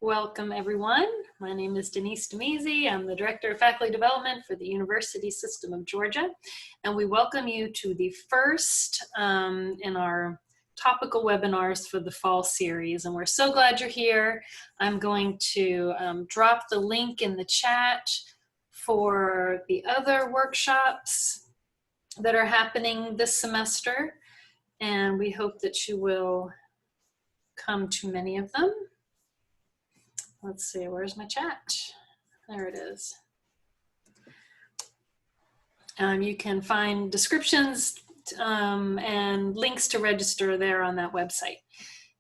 Welcome, everyone. My name is Denise Demese. I'm the Director of Faculty Development for the University System of Georgia, and we welcome you to the first in our topical webinars for the fall series, and we're so glad you're here. I'm going to drop the link in the chat for the other workshops that are happening this semester, and we hope that you will come to many of them. Let's see, where's my chat? There it is. You can find descriptions and links to register there on that website.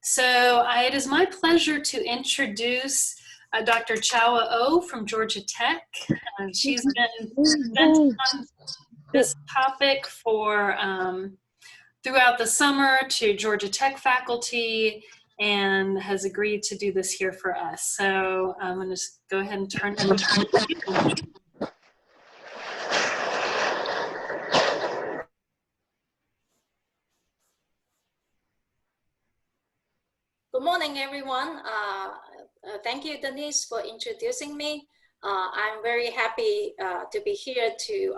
So it is my pleasure to introduce Dr. Chaohua from Georgia Tech. She's been presenting on this topic for throughout the summer to Georgia Tech faculty, and has agreed to do this here for us. So I'm going to just go ahead and turn it over to you. Good morning, everyone. Thank you, Denise, for introducing me. I'm very happy to be here to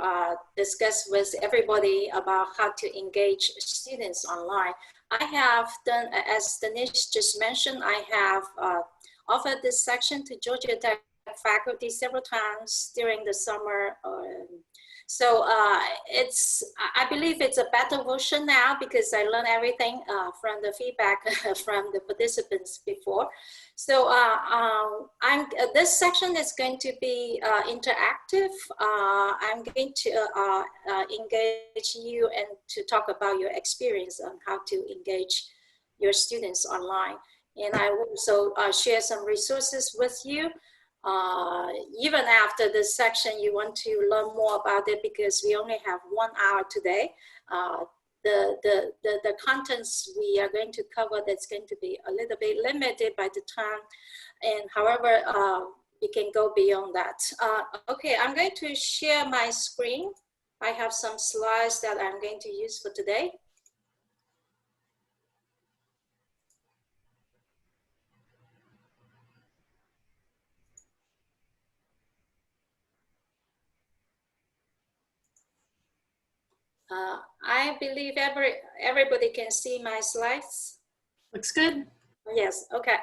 discuss with everybody about how to engage students online. I have done, as Denise just mentioned, I have offered this section to Georgia Tech faculty several times during the summer. I believe it's a better version now because I learned everything from the feedback from the participants before. So this section is going to be interactive. I'm going to engage you and to talk about your experience on how to engage your students online. And I will also share some resources with you. Even after this section, you want to learn more about it because we only have 1 hour today. The contents we are going to cover, that's going to be a little bit limited by the time, and however, we can go beyond that. Okay, I'm going to share my screen. I have some slides that I'm going to use for today. I believe everybody can see my slides. Looks good. Yes, okay.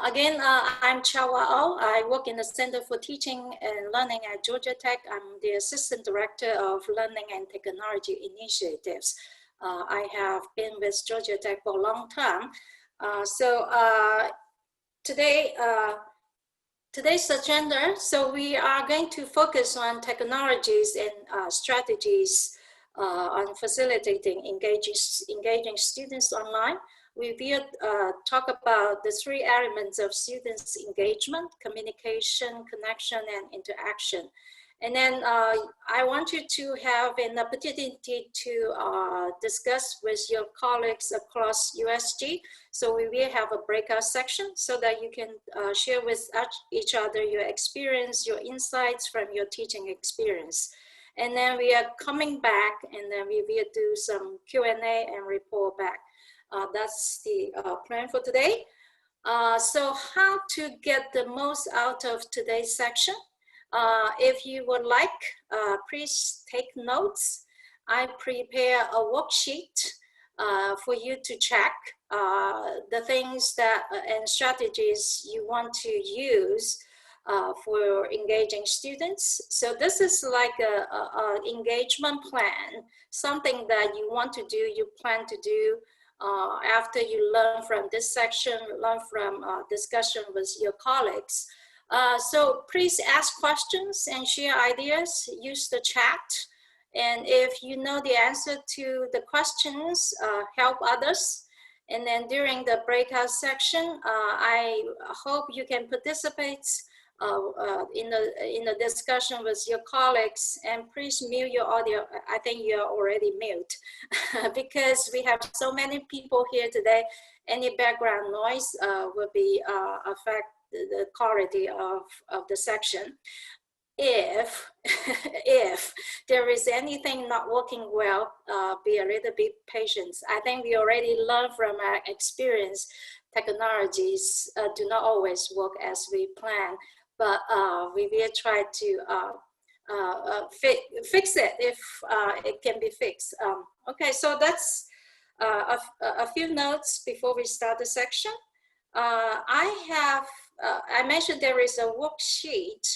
Again, I'm Chaohua. I work in the Center for Teaching and Learning at Georgia Tech. I'm the Assistant Director of Learning and Technology Initiatives. I have been with Georgia Tech for a long time. Today's agenda, so we are going to focus on technologies and strategies on facilitating engaging students online. We will talk about the 3 elements of students' engagement: communication, connection, and interaction. And then I want you to have an opportunity to discuss with your colleagues across USG. So we will have a breakout section so that you can share with each other your experience, your insights from your teaching experience. And then we are coming back, and then we will do some Q&A and report back. That's the plan for today. So how to get the most out of today's section? If you would like, please take notes. I prepare a worksheet for you to check the things that and strategies you want to use for engaging students. So this is like a engagement plan, something that you want to do, you plan to do after you learn from this section, learn from discussion with your colleagues. So please ask questions and share ideas, use the chat. And if you know the answer to the questions, help others. And then during the breakout section, I hope you can participate in the discussion with your colleagues, and please mute your audio. I think you're already mute because we have so many people here today. Any background noise will be affect the quality of the section. if if there is anything not working well, be a little bit patient. I think we already learned from our experience, technologies do not always work as we plan, but we will try to fix it if it can be fixed. Okay, so that's a few notes before we start the section. I mentioned there is a worksheet.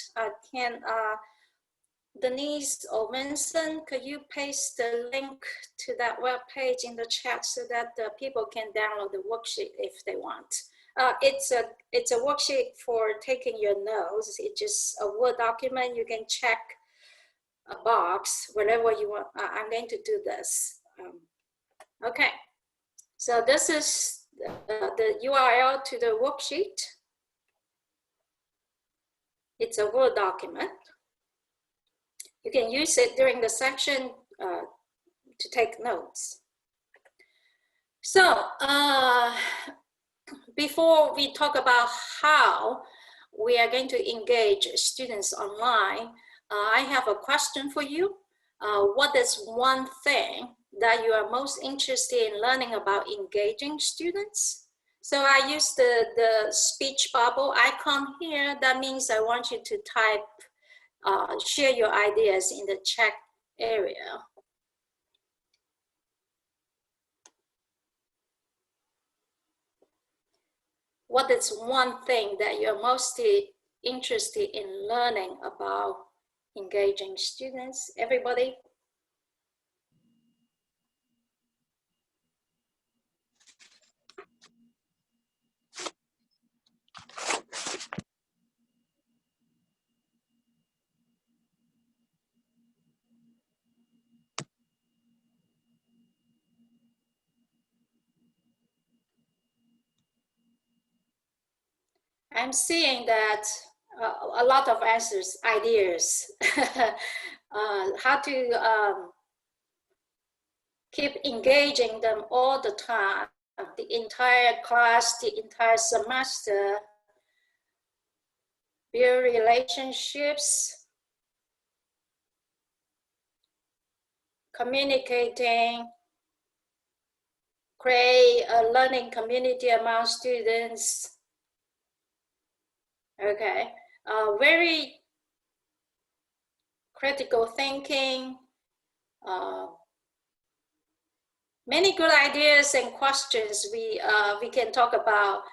Denise or Vincent, could you paste the link to that web page in the chat so that the people can download the worksheet if they want? It's a worksheet for taking your notes. It's just a Word document. You can check a box, whatever you want. I'm going to do this. Okay, so this is the URL to the worksheet. It's a Word document. You can use it during the section to take notes. So before we talk about how we are going to engage students online, I have a question for you. What is one thing that you are most interested in learning about engaging students? So I use the speech bubble icon here. That means I want you to type, share your ideas in the chat area. What is one thing that you're most interested in learning about engaging students? Everybody? I'm seeing that a lot of answers, ideas, how to keep engaging them all the time, the entire class, the entire semester, build relationships, communicating, create a learning community among students. Okay, very critical thinking, many good ideas and questions we can talk about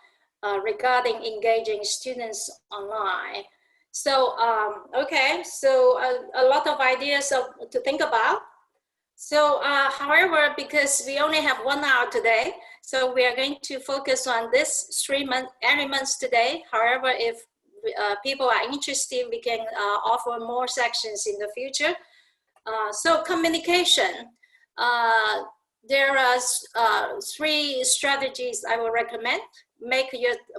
regarding engaging students online. So, okay, so a lot of ideas to think about. So, however, because we only have 1 hour today, so we are going to focus on this 3 elements today. However, if people are interested, we can offer more sections in the future. So communication, there are 3 strategies I will recommend.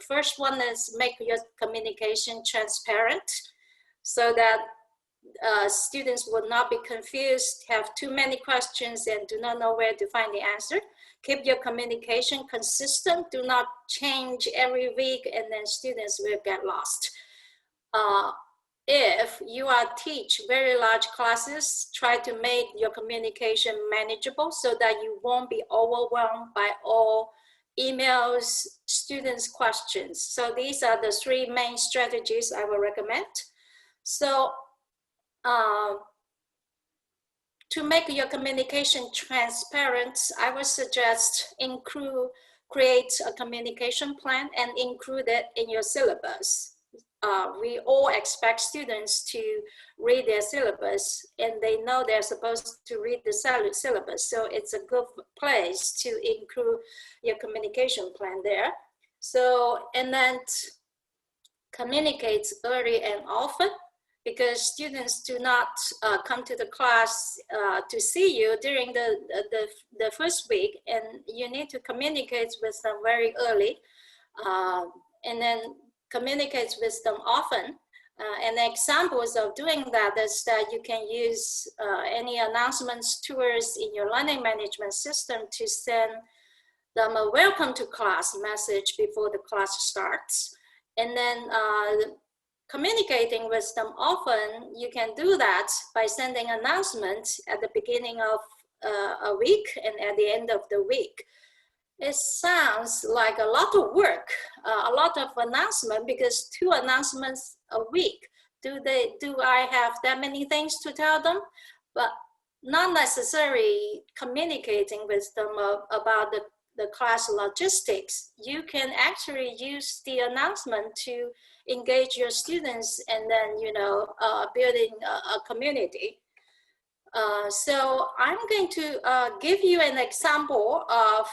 First one is make your communication transparent so that students will not be confused, have too many questions and do not know where to find the answer. Keep your communication consistent. Do not change every week and then students will get lost. If you teach very large classes, try to make your communication manageable so that you won't be overwhelmed by all emails, students' questions. So these are the 3 main strategies I will recommend. So to make your communication transparent, I would suggest create a communication plan and include it in your syllabus. We all expect students to read their syllabus and they know they're supposed to read the syllabus. So it's a good place to include your communication plan there. So, and then communicate early and often, because students do not come to the class to see you during the first week, and you need to communicate with them very early, and then communicate with them often. And examples of doing that is that you can use any announcements tours in your learning management system to send them a welcome to class message before the class starts. And then communicating with them often, you can do that by sending announcements at the beginning of a week and at the end of the week. It sounds like a lot of work, a lot of announcement, because 2 announcements a week. Do I have that many things to tell them? But not necessarily communicating with them about the class logistics. You can actually use the announcement to engage your students and then, building a community. So I'm going to give you an example of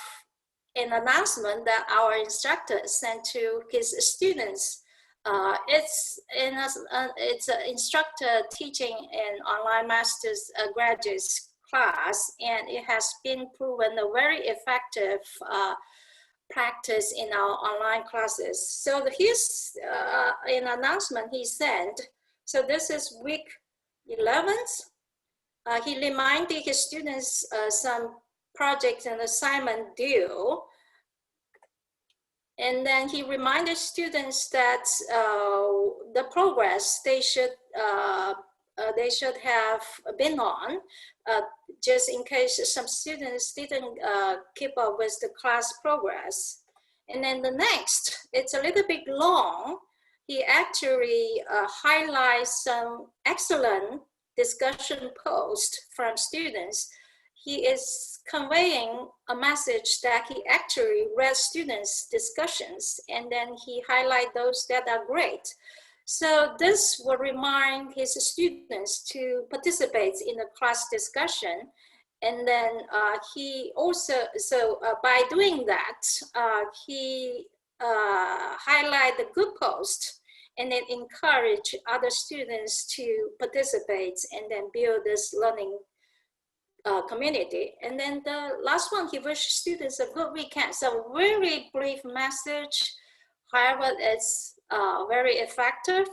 an announcement that our instructor sent to his students. It's an instructor teaching an online master's graduate class, and it has been proven a very effective practice in our online classes. So here's an announcement he sent. So this is week 11. He reminded his students some project and assignment due. And then he reminded students that the progress they should have been on, just in case some students didn't keep up with the class progress. And then the next, it's a little bit long. He actually highlights some excellent discussion posts from students. He is conveying a message that he actually read students' discussions, and then he highlights those that are great. So this will remind his students to participate in the class discussion. And then he also, by doing that, he highlight the good post and then encourage other students to participate and then build this learning community. And then the last one, he wished students a good weekend. So very brief message, however, it's very effective.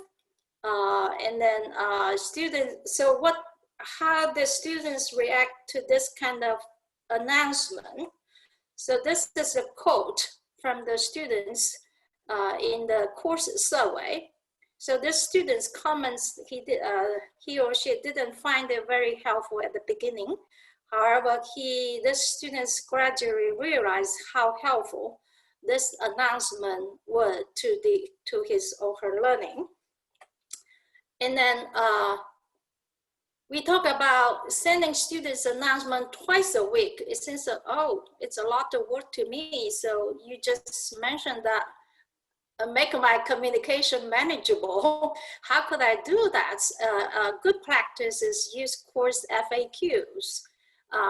And then students, so how the students react to this kind of announcement. So this is a quote from the students in the course survey. So this student's comments, he or she didn't find it very helpful at the beginning. However, this students gradually realized how helpful this announcement was to his or her learning. And then we talk about sending students announcement twice a week. It seems, it's a lot of work to me. So you just mentioned that make my communication manageable. How could I do that? Good practice is use course FAQs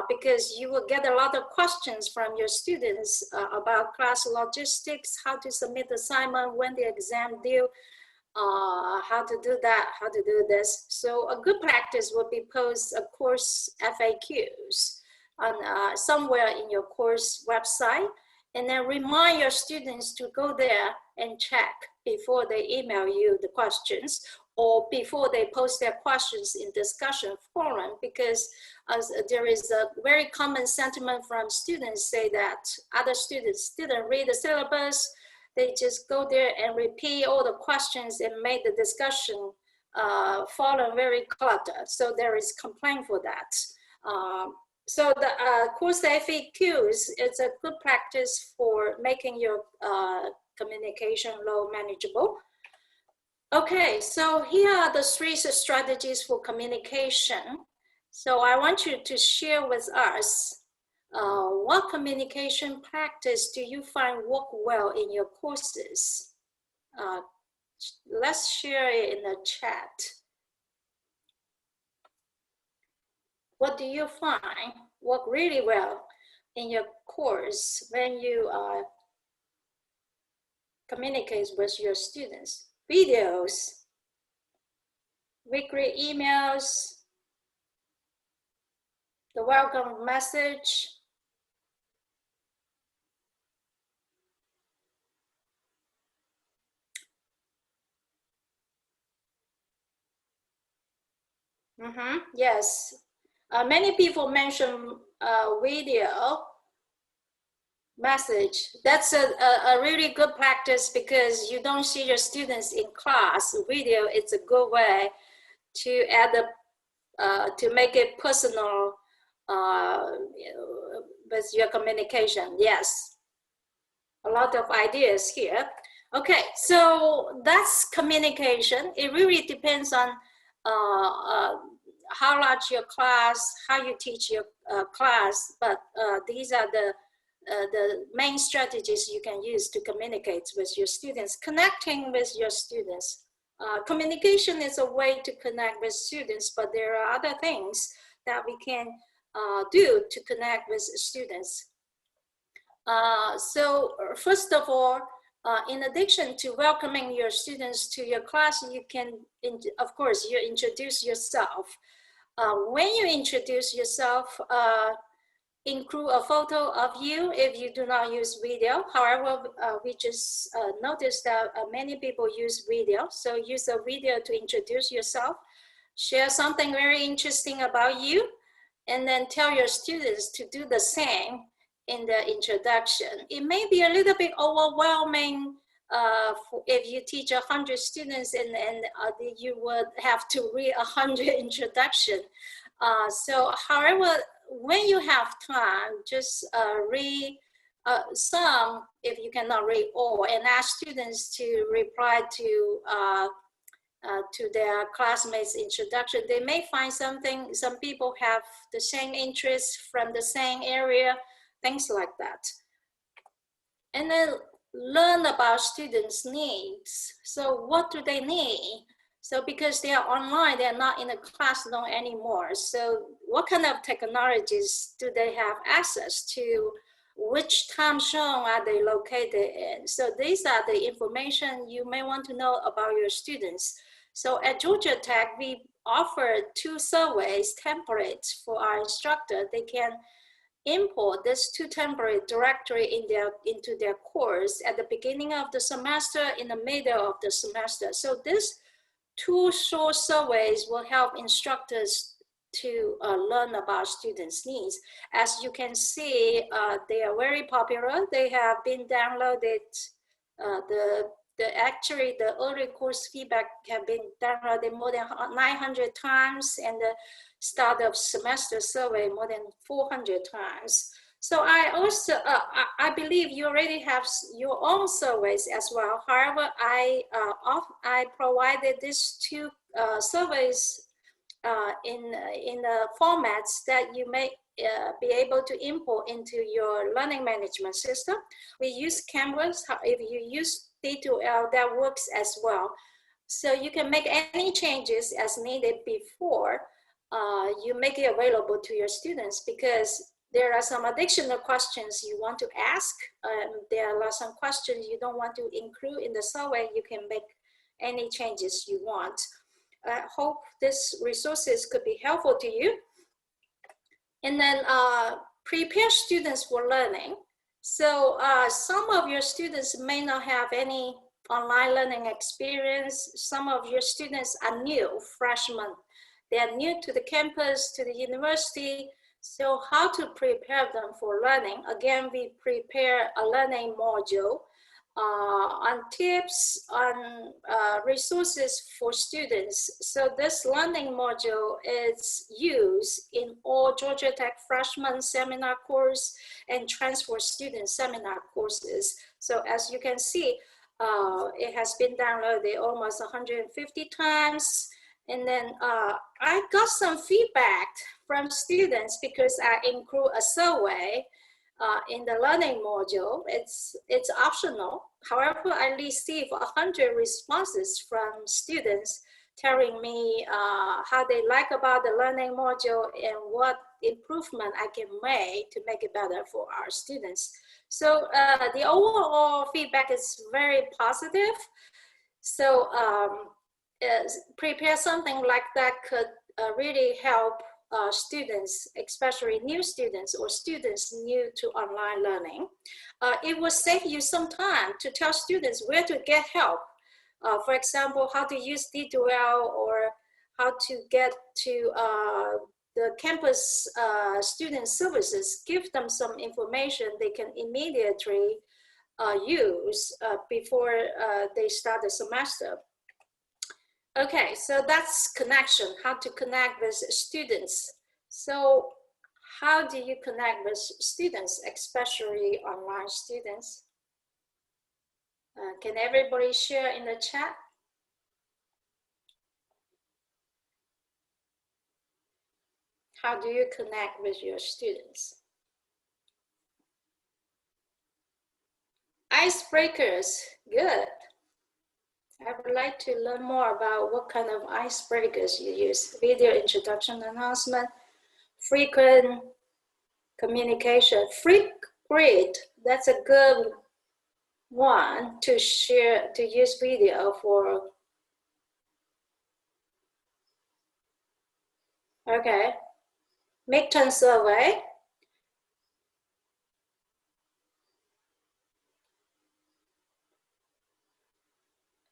because you will get a lot of questions from your students about class logistics, how to submit assignment, when the exam due, how to do that, how to do this. So a good practice would be post a course FAQs on somewhere in your course website, and then remind your students to go there and check before they email you the questions or before they post their questions in discussion forum, because there is a very common sentiment from students say that other students didn't read the syllabus. They just go there and repeat all the questions and make the discussion forum very cluttered. So there is complaint for that. So the course FAQs is a good practice for making your communication load manageable. Okay, so here are the 3 strategies for communication. So I want you to share with us what communication practice do you find work well in your courses? Let's share it in the chat. What do you find work really well in your course when you communicate with your students? Videos, weekly emails, the welcome message. Yes, many people mention video. message. That's a really good practice because you don't see your students in class. Video, it's a good way to add to make it personal with your communication. Yes, a lot of ideas here. Okay, so that's communication. It really depends on how large your class, how you teach your class, but these are the main strategies you can use to communicate with your students. Connecting with your students. Communication is a way to connect with students, but there are other things that we can do to connect with students. So first of all, in addition to welcoming your students to your class, you can, of course, you introduce yourself. When you introduce yourself, include a photo of you if you do not use video. However, we just noticed that many people use video. So use a video to introduce yourself, share something very interesting about you, and then tell your students to do the same in the introduction. It may be a little bit overwhelming if you teach 100 students and you would have to read 100 introduction. So however, when you have time, just read some if you cannot read all, and ask students to reply to their classmates' introduction. They may find something, some people have the same interests from the same area, things like that. And then learn about students' needs. So what do they need? So because they are online, they're not in a classroom anymore. So what kind of technologies do they have access to? Which time zone are they located in? So these are the information you may want to know about your students. So at Georgia Tech, we offer 2 surveys templates for our instructor. They can import this 2 template directly into their course at the beginning of the semester, in the middle of the semester. So this 2 short surveys will help instructors to learn about students' needs. As you can see, they are very popular. They have been downloaded. Actually, the early course feedback have been downloaded more than 900 times, and the start of semester survey more than 400 times. So I also, I believe you already have your own surveys as well. However, I provided these 2 surveys in the formats that you may be able to import into your learning management system. We use Canvas. If you use D2L, that works as well. So you can make any changes as needed before you make it available to your students, because there are some additional questions you want to ask. There are some questions you don't want to include in the survey. You can make any changes you want. I hope these resources could be helpful to you. And then prepare students for learning. So some of your students may not have any online learning experience. Some of your students are new, freshmen. They are new to the campus, to the university. So how to prepare them for learning? Again, we prepare a learning module on tips, on resources for students. So this learning module is used in all Georgia Tech freshman seminar course and transfer student seminar courses. So as you can see, it has been downloaded almost 150 times. And then I got some feedback from students because I include a survey in the learning module. It's optional. However, I received 100 responses from students telling me how they like about the learning module and what improvement I can make to make it better for our students. So the overall feedback is very positive. So prepare something like that could really help students, especially new students or students new to online learning. It will save you some time to tell students where to get help. For example, how to use D2L or how to get to the campus student services give them some information they can immediately use before they start the semester. Okay, so that's connection, how to connect with students. So how do you connect with students, especially online students? Can everybody share in the chat? How do you connect with your students? Icebreakers, good. I would like to learn more about what kind of icebreakers you use. Video introduction announcement, frequent communication. Frequent, that's a good one to share, to use video for. Okay, midterm survey.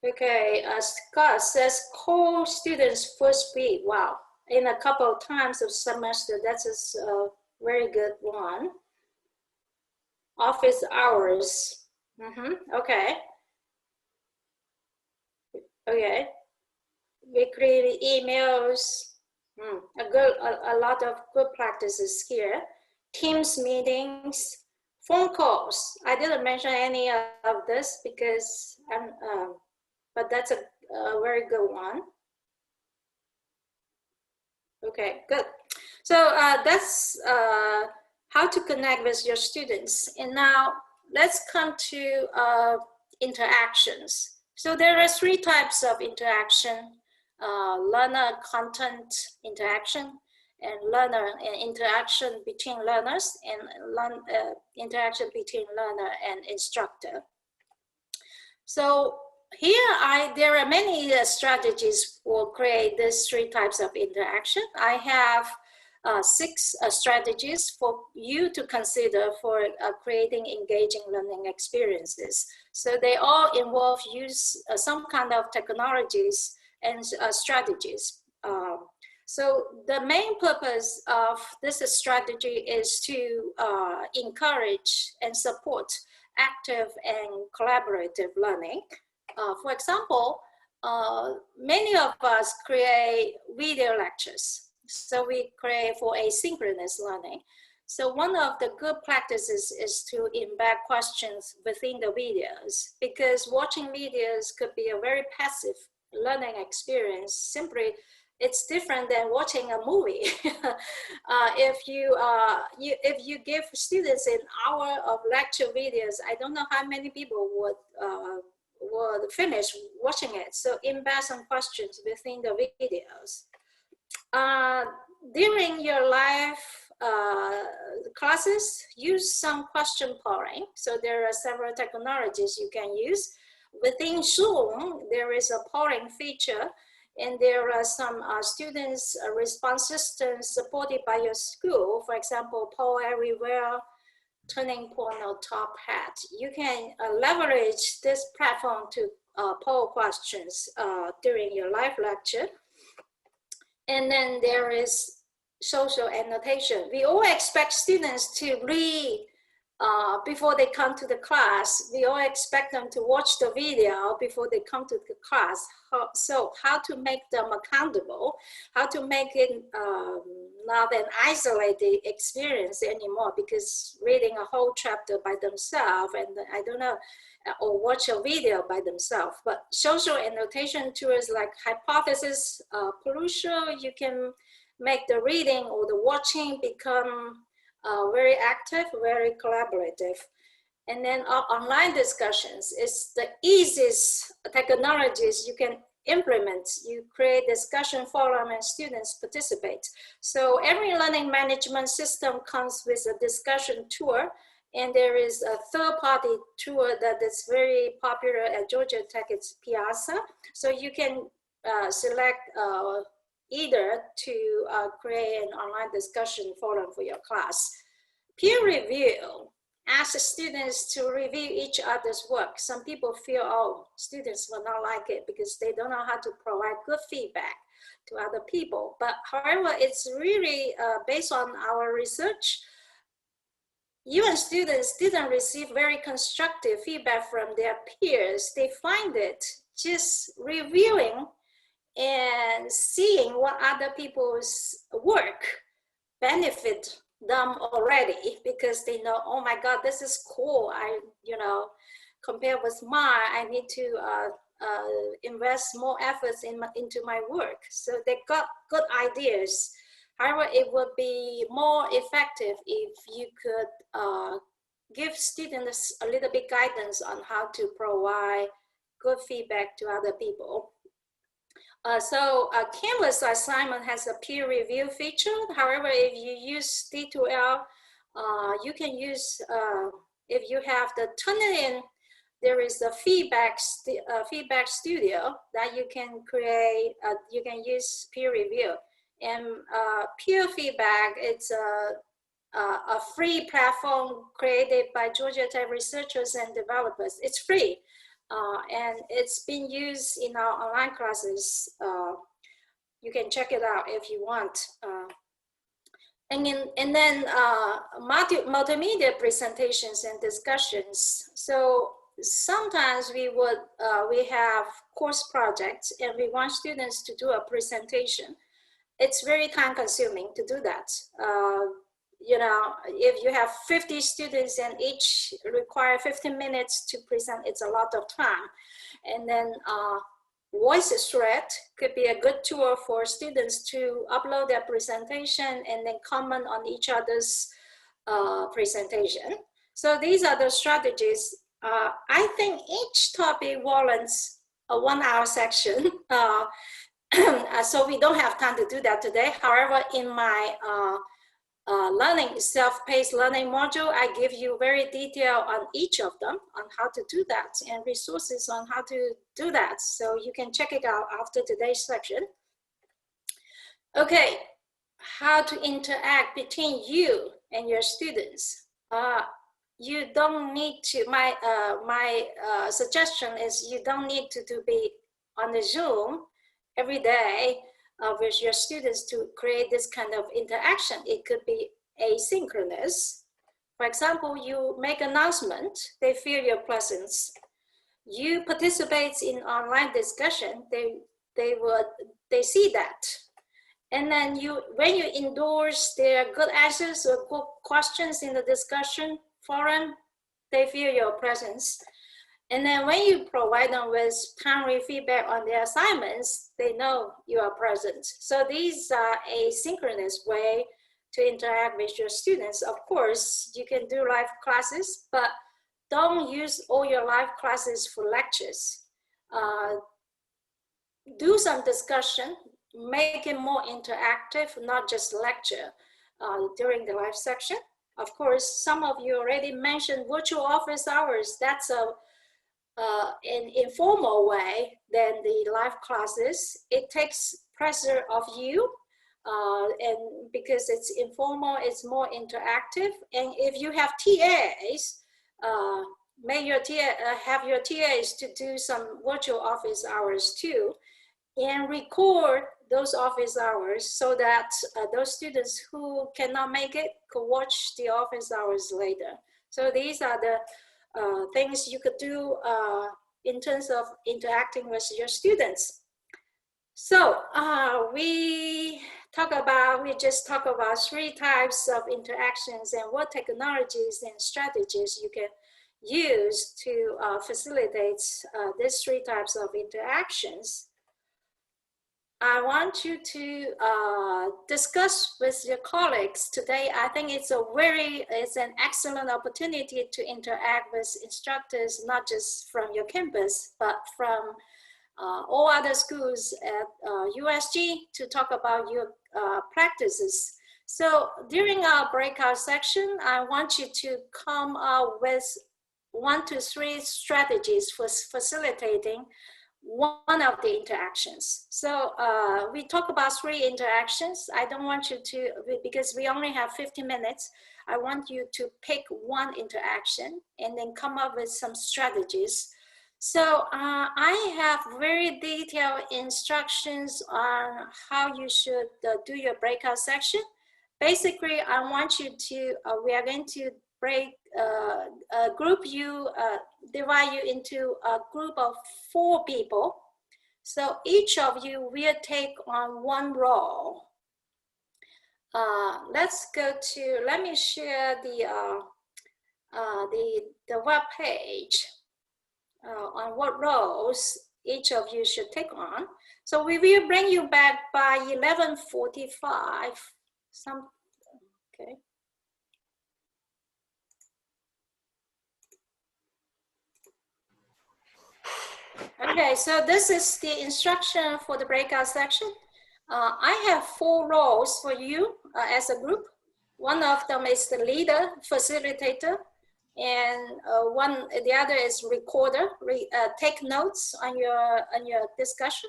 Okay, Scott says call students first week. Wow, in a couple of times of semester, that's a very good one. Office hours. Okay. Okay. Weekly emails. A lot of good practices here. Teams meetings, phone calls. I didn't mention any of this because but that's a very good one. Okay, good. So that's how to connect with your students. And now let's come to interactions. So there are 3 types of interaction: learner content interaction, and learner and interaction between learners, and interaction between learner and instructor. So here there are many strategies for create these 3 types of interaction. I have 6 strategies for you to consider for creating engaging learning experiences. So they all involve use some kind of technologies and strategies. So the main purpose of this strategy is to encourage and support active and collaborative learning. For example, many of us create video lectures. So we create for asynchronous learning. So one of the good practices is to embed questions within the videos, because watching videos could be a very passive learning experience. Simply, it's different than watching a movie. If you give students an hour of lecture videos, I don't know how many people would finish watching it. So embed some questions within the videos. During your live classes, use some question polling. So there are several technologies you can use. Within Zoom, there is a polling feature, and there are some students response systems supported by your school. For example, Poll Everywhere, Turning Point, or Top Hat. You can leverage this platform to poll questions during your live lecture. And then there is social annotation. We all expect students to read before they come to the class. We all expect them to watch the video before they come to the class. So how to make them accountable, how to make it not an isolated experience anymore, because reading a whole chapter by themselves, and I don't know, or watch a video by themselves. But social annotation tools like hypothesis pollution, you can make the reading or the watching become very active, very collaborative. And then online discussions is the easiest technologies you can implement. You create discussion forum and students participate. So every learning management system comes with a discussion tool, and there is a third-party tool that is very popular at Georgia Tech. It's Piazza. So you can select either to create an online discussion forum for your class. Peer review. Ask students to review each other's work. Some people feel, oh, students will not like it because they don't know how to provide good feedback. to other people. But however, it's really based on our research. Even students didn't receive very constructive feedback from their peers. They find it just reviewing and seeing what other people's work benefit them already, because they know, oh my God, this is cool. Compared with mine, I need to invest more efforts into my work. So they got good ideas. However, it would be more effective if you could give students a little bit guidance on how to provide good feedback to other people. So Canvas assignment has a peer review feature. However, if you use D2L, you can use, if you have the Turnitin, there is a feedback studio that you can create, you can use peer review. And peer feedback, it's a free platform created by Georgia Tech researchers and developers. It's free. And it's been used in our online classes. You can check it out if you want. And then multimedia presentations and discussions. So sometimes we have course projects and we want students to do a presentation. It's very time consuming to do that. If you have 50 students and each require 15 minutes to present, it's a lot of time. And then voice thread could be a good tool for students to upload their presentation and then comment on each other's presentation. So these are the strategies. I think each topic warrants a 1 hour section. So we don't have time to do that today. However, in my self-paced learning module, I give you very detail on each of them, on how to do that, and resources on how to do that. So you can check it out after today's section. Okay, how to interact between you and your students. You don't need to, my suggestion is you don't need to be on the Zoom every day with your students to create this kind of interaction. It could be asynchronous. For example, you make an announcement, they feel your presence. You participate in online discussion, they see that. And then when you endorse their good answers or good questions in the discussion forum, they feel your presence. And then when you provide them with timely feedback on their assignments, they know you are present. So these are a synchronous way to interact with your students. Of course, you can do live classes, but don't use all your live classes for lectures. Do some discussion, make it more interactive, not just lecture during the live section. Of course, some of you already mentioned virtual office hours. That's an informal way than the live classes. It takes pressure off you, and because it's informal, it's more interactive. And if you have TAs, have your TAs to do some virtual office hours too, and record those office hours so that those students who cannot make it could watch the office hours later. So these are the things you could do in terms of interacting with your students. So we just talk about 3 types of interactions and what technologies and strategies you can use to facilitate these 3 types of interactions. I want you to discuss with your colleagues today. I think it's an excellent opportunity to interact with instructors, not just from your campus, but from all other schools at USG to talk about your practices. So during our breakout section, I want you to come up with 1 to 3 strategies for facilitating one of the interactions. So we talk about 3 interactions. I don't want you to, because we only have 50 minutes, I want you to pick 1 interaction and then come up with some strategies. So I have very detailed instructions on how you should do your breakout section. Basically, I want you to, we are going to group you, divide you into a group of 4 people. So each of you will take on one role. Let's go to, let me share the web page on what roles each of you should take on. So we will bring you back by 11:45. Okay. Okay, so this is the instruction for the breakout section. I have 4 roles for you as a group. One of them is the leader, facilitator, and the other is recorder, take notes on your discussion,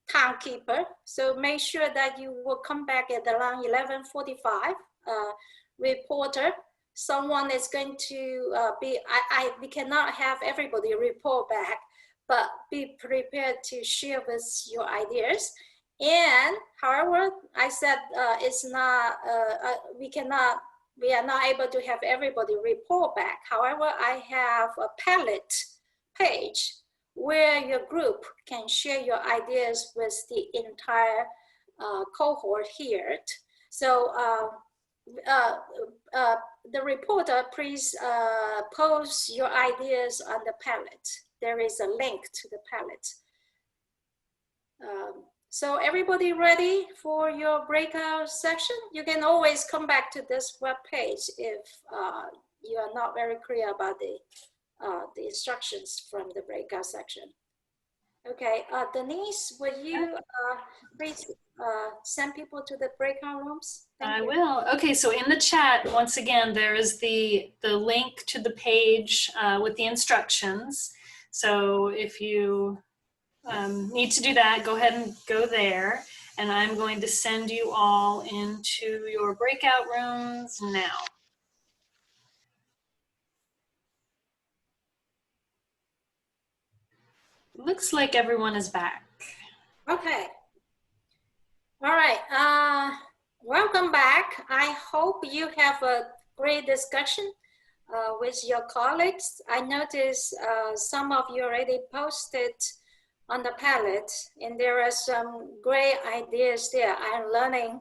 timekeeper. So make sure that you will come back at around 11:45. Reporter, someone is going to we cannot have everybody report back, but be prepared to share with your ideas. And however, I said it's not, we are not able to have everybody report back. However, I have a palette page where your group can share your ideas with the entire cohort here. So the reporter, please post your ideas on the palette. There is a link to the palette. So everybody ready for your breakout section? You can always come back to this web page if you are not very clear about the instructions from the breakout section. Okay, Denise, will you please send people to the breakout rooms? I will. Okay, so in the chat, once again, there is the link to the page with the instructions. So if you need to do that, go ahead and go there. And I'm going to send you all into your breakout rooms now. Looks like everyone is back. Okay. All right. Welcome back. I hope you have a great discussion with your colleagues. I noticed some of you already posted on the palette, and there are some great ideas there. I'm learning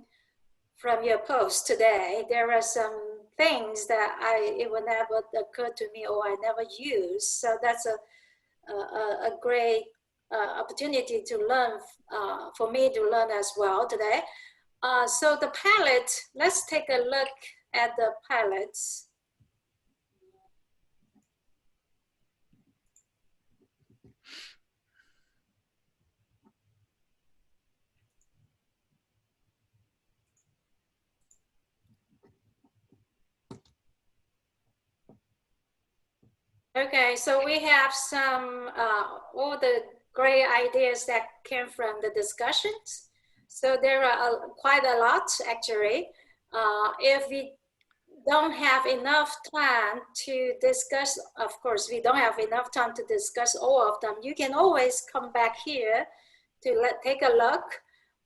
from your post today. There are some things that it would never occur to me or I never use. So that's a great opportunity to learn, for me to learn as well today. So the palette, let's take a look at the palettes. Okay, so we have some, all the great ideas that came from the discussions. So there are quite a lot actually. If we don't have enough time to discuss, of course, we don't have enough time to discuss all of them. You can always come back here to take a look,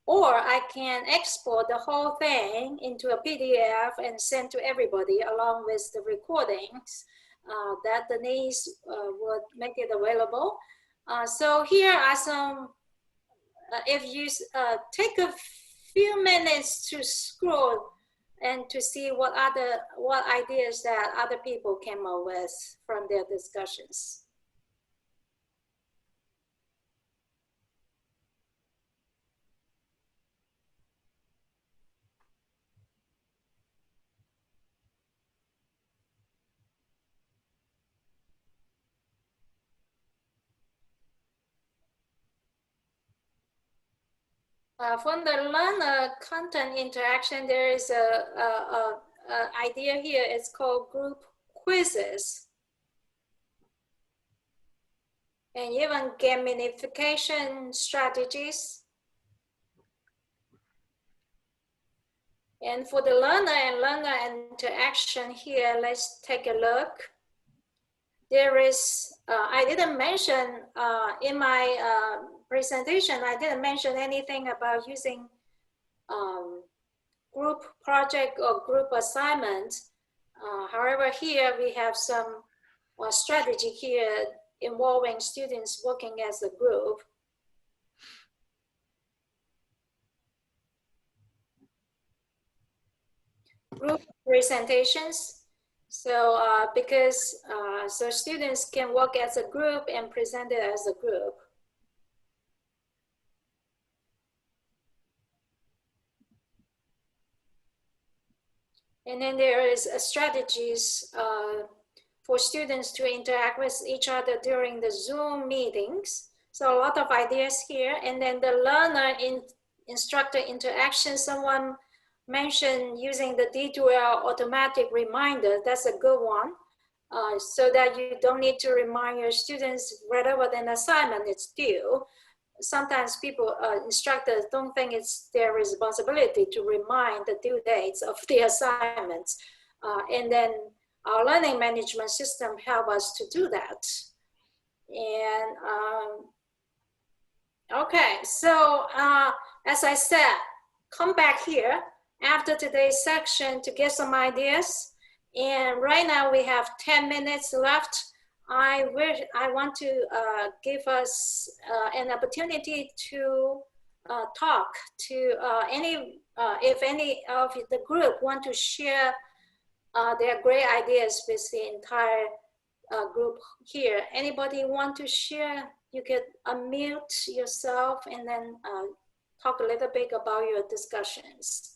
or I can export the whole thing into a PDF and send to everybody along with the recordings. That Denise would make it available. So here are some, if you take a few minutes to scroll and to see what ideas that other people came up with from their discussions. From the learner content interaction, there is a idea here. It's called group quizzes. And even gamification strategies. And for the learner and learner interaction here, let's take a look. There is, I didn't mention in my presentation, I didn't mention anything about using group project or group assignment. However, here we have some strategy here involving students working as a group. Group presentations. So so students can work as a group and present it as a group. And then there is strategies for students to interact with each other during the Zoom meetings. So a lot of ideas here. And then the learner instructor interaction, someone mentioned using the D2L automatic reminder. That's a good one. So that you don't need to remind your students whenever an assignment is due. Sometimes people, instructors don't think it's their responsibility to remind the due dates of the assignments. And then our learning management system help us to do that. And okay, so as I said, come back here after today's section to get some ideas. And right now we have 10 minutes left. I want to give us an opportunity to talk to if any of the group want to share their great ideas with the entire group here. Anybody want to share? You can unmute yourself and then talk a little bit about your discussions.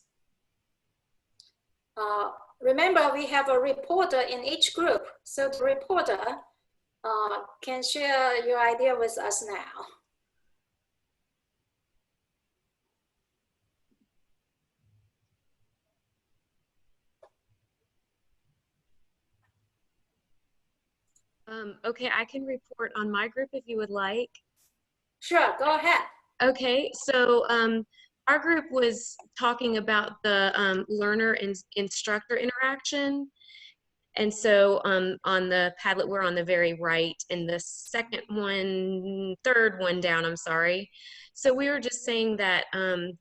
Remember, we have a reporter in each group. So the reporter can share your idea with us now. Okay, I can report on my group if you would like. Sure, go ahead. Okay, so our group was talking about the learner and instructor interaction. And so on the Padlet, we're on the very right, and the third one down, I'm sorry. So we were just saying that I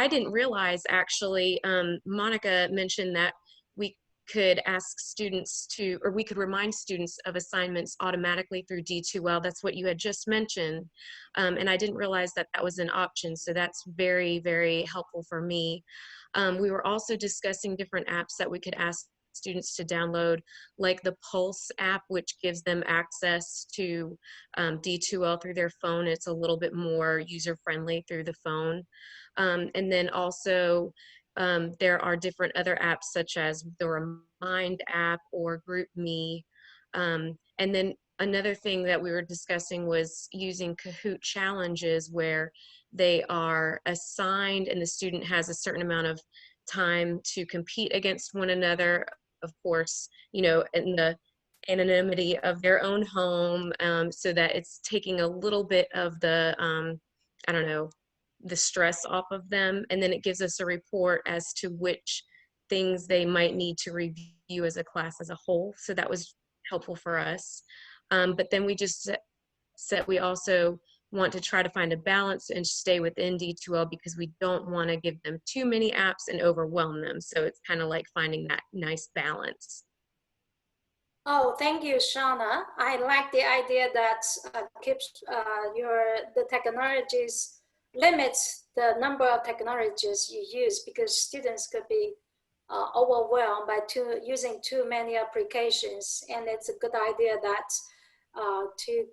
didn't realize actually, Monica mentioned that we could ask students to, or we could remind students of assignments automatically through D2L. That's what you had just mentioned. And I didn't realize that that was an option. So that's very, very helpful for me. We were also discussing different apps that we could ask students to download, like the Pulse app, which gives them access to D2L through their phone. It's a little bit more user-friendly through the phone. And then also, there are different other apps such as the Remind app or GroupMe. And then another thing that we were discussing was using Kahoot challenges where they are assigned and the student has a certain amount of time to compete against one another, of course, you know, in the anonymity of their own home, so that it's taking a little bit of the, I don't know, the stress off of them. And then it gives us a report as to which things they might need to review as a class as a whole. So that was helpful for us. But then we just said we also want to try to find a balance and stay within D2L because we don't want to give them too many apps and overwhelm them. So it's kind of like finding that nice balance. Oh, thank you, Shauna. I like the idea that keeps the technologies limits the number of technologies you use, because students could be overwhelmed by using too many applications, and it's a good idea that to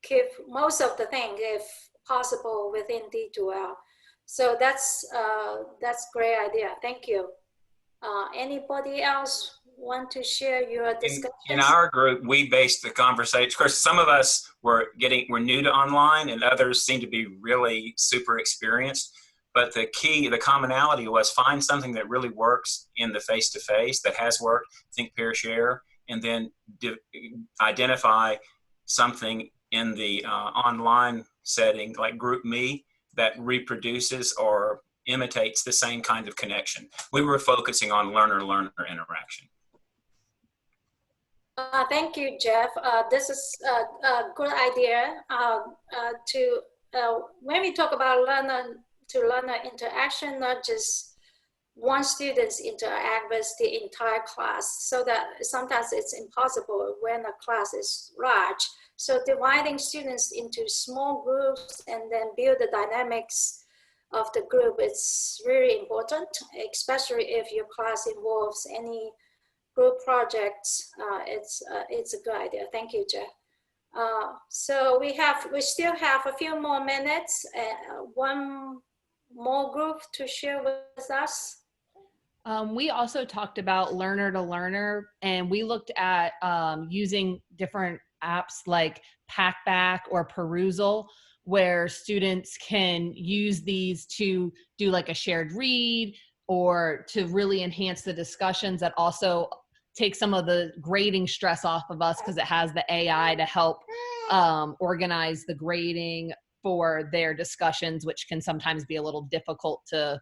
keep most of the thing, if possible, within D2L. So that's great idea. Thank you. Anybody else want to share your discussions? In our group, we based the conversation. Of course, some of us were new to online, and others seem to be really super experienced. But the key, the commonality was find something that really works in the face-to-face, that has worked, think, pair, share, and then identify something in the online setting like GroupMe that reproduces or imitates the same kind of connection. We were focusing on learner-learner interaction. Thank you, Jeff. This is a good idea when we talk about learner-to-learner interaction, not just one student interact with the entire class, so that sometimes it's impossible when a class is large. So dividing students into small groups and then build the dynamics of the group is really important, especially if your class involves any group projects. It's a good idea. Thank you, Jeff. So we still have a few more minutes. One more group to share with us. We also talked about learner to learner, and we looked at using different apps like Packback or Perusal, where students can use these to do like a shared read or to really enhance the discussions, that also take some of the grading stress off of us, because it has the AI to help organize the grading for their discussions, which can sometimes be a little difficult to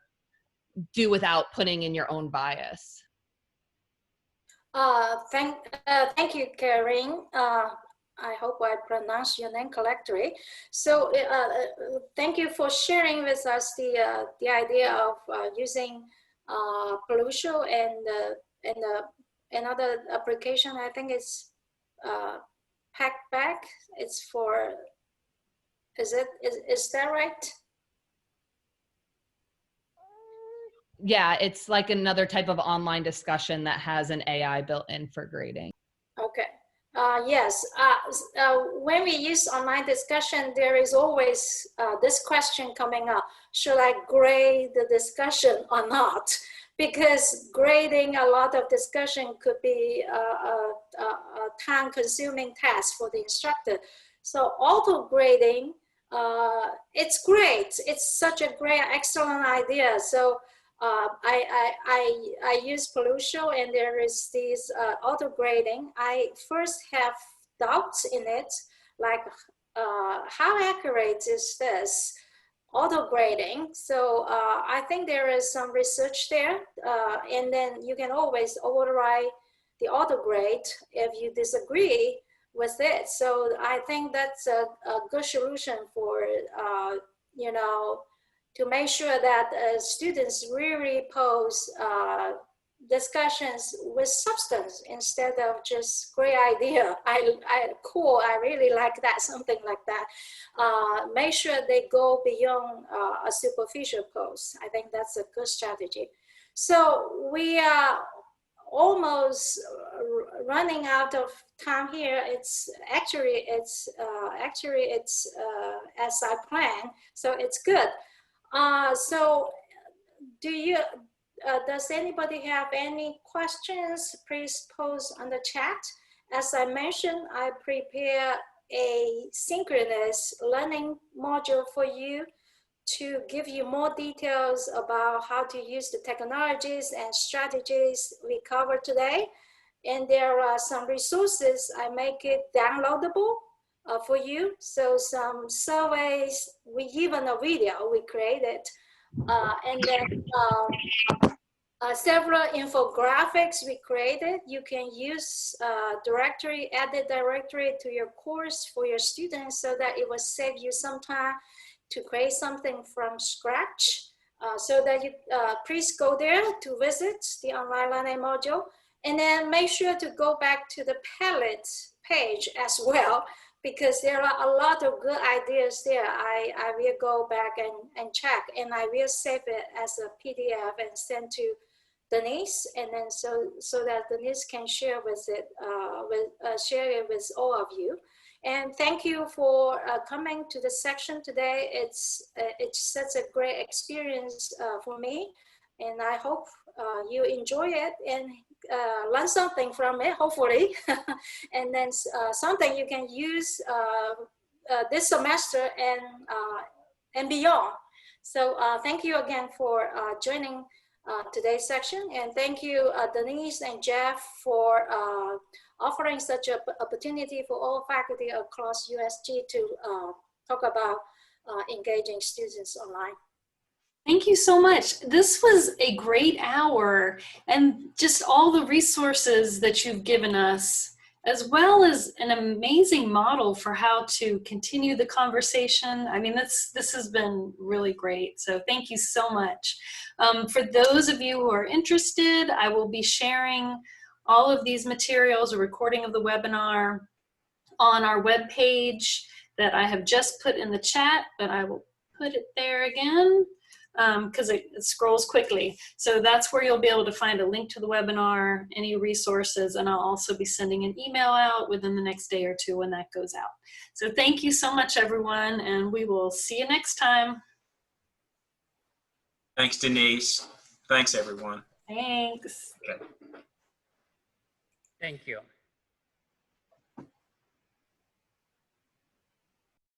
do without putting in your own bias. Thank you, Karen. I hope I pronounced your name correctly. So thank you for sharing with us the idea of using Pollution and another application. I think it's Packback. It's for, is that right? Yeah, it's like another type of online discussion that has an AI built in for grading. Okay. Yes. When we use online discussion, there is always this question coming up: should I grade the discussion or not? Because grading a lot of discussion could be a time-consuming task for the instructor. So auto grading, it's great. It's such a great, excellent idea. So I use Pollution, and there is this auto grading. I first have doubts in it, like how accurate is this auto grading? So I think there is some research there, and then you can always override the auto grade if you disagree with it. So I think that's a good solution for to make sure that students really pose discussions with substance instead of just great idea. Cool, I really like that, something like that. Make sure they go beyond a superficial pose. I think that's a good strategy. So we are almost running out of time here. It's actually as I planned, so it's good. So does anybody have any questions? Please post on the chat. As I mentioned, I prepare a synchronous learning module for you to give you more details about how to use the technologies and strategies we covered today. And there are some resources. I make it downloadable for you. So some surveys, even a video we created, and then several infographics we created. You can use edit directory to your course for your students, so that it will save you some time to create something from scratch. So that you please go there to visit the online learning module, and then make sure to go back to the palette page as well, because there are a lot of good ideas there. I will go back and check, and I will save it as a PDF and send to Denise, and then so that Denise can share share it with all of you. And thank you for coming to the section today. It's such a great experience for me, and I hope you enjoy it and learn something from it, hopefully, and then something you can use this semester and beyond. So thank you again for joining today's section, and thank you Denise and Jeff for offering such an opportunity for all faculty across USG to talk about engaging students online. Thank you so much. This was a great hour, and just all the resources that you've given us as well as an amazing model for how to continue the conversation. I mean, this has been really great. So thank you so much. For those of you who are interested, I will be sharing all of these materials, a recording of the webinar, on our webpage that I have just put in the chat, but I will put it there again because it scrolls quickly. So that's where you'll be able to find a link to the webinar, any resources, and I'll also be sending an email out within the next day or two when that goes out. So thank you so much, everyone, and we will see you next time. Thanks, Denise. Thanks, everyone. Thanks. Okay. Thank you.